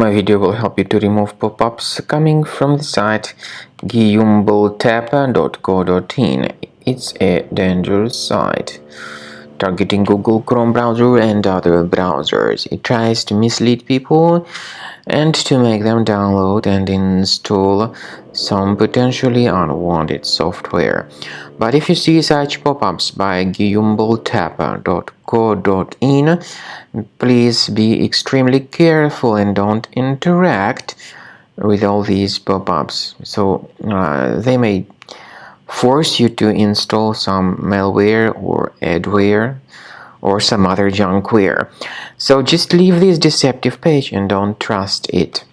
My video will help you to remove pop-ups coming from the site guillaumeboltapa.co.in. It's a dangerous site, targeting Google Chrome browser and other browsers. It tries to mislead people and to make them download and install some potentially unwanted software. But if you see such pop-ups by guillaumeboltapa.co.in, please be extremely careful and don't interact with all these pop-ups. They may force you to install some malware or adware or some other junkware. So just leave this deceptive page and don't trust it.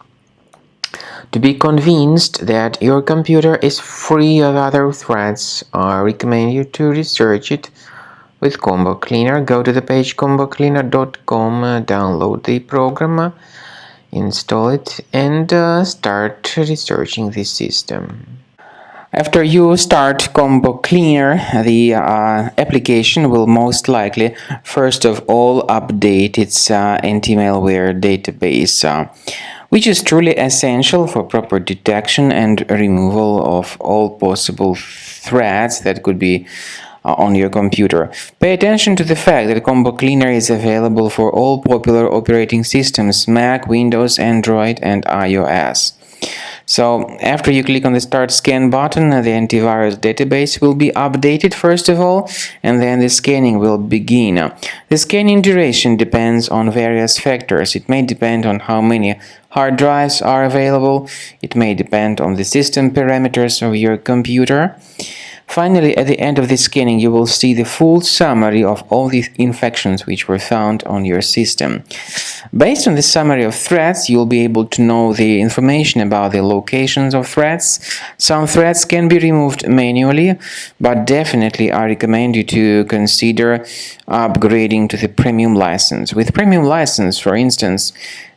To be convinced that your computer is free of other threats, I recommend you to research it with Combo Cleaner. Go to the page combocleaner.com, download the program, install it, and start researching the system. After you start Combo Cleaner, the application will most likely, first of all, update its anti-malware database, which is truly essential for proper detection and removal of all possible threats that could be on your computer. Pay attention to the fact that Combo Cleaner is available for all popular operating systems: Mac, Windows, Android, and iOS. So after you click on the Start Scan button, the antivirus database will be updated first of all, and then the scanning will begin. The scanning duration depends on various factors. It may depend on how many hard drives are available. It may depend on the system parameters of your computer. Finally, at the end of the scanning, you will see the full summary of all the infections which were found on your system. Based on the summary of threats, you'll be able to know the information about the locations of threats. Some threats can be removed manually, but definitely I recommend you to consider upgrading to the premium license. With premium license, for instance,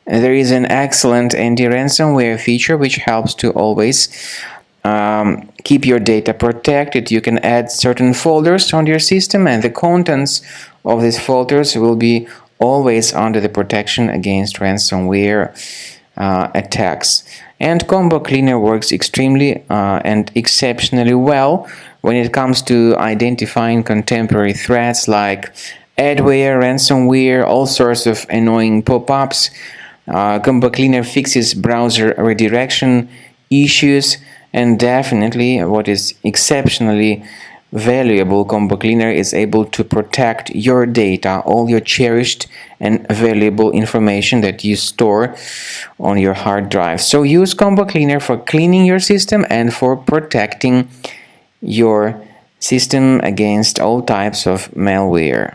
there is an excellent anti-ransomware feature which helps to always keep your data protected. You can add certain folders on your system, and the contents of these folders will be always under the protection against ransomware attacks. And Combo Cleaner works extremely and exceptionally well when it comes to identifying contemporary threats like adware, ransomware, all sorts of annoying pop-ups. Combo Cleaner fixes browser redirection issues. And definitely, what is exceptionally valuable, Combo Cleaner is able to protect your data, all your cherished and valuable information that you store on your hard drive. So use Combo Cleaner for cleaning your system and for protecting your system against all types of malware.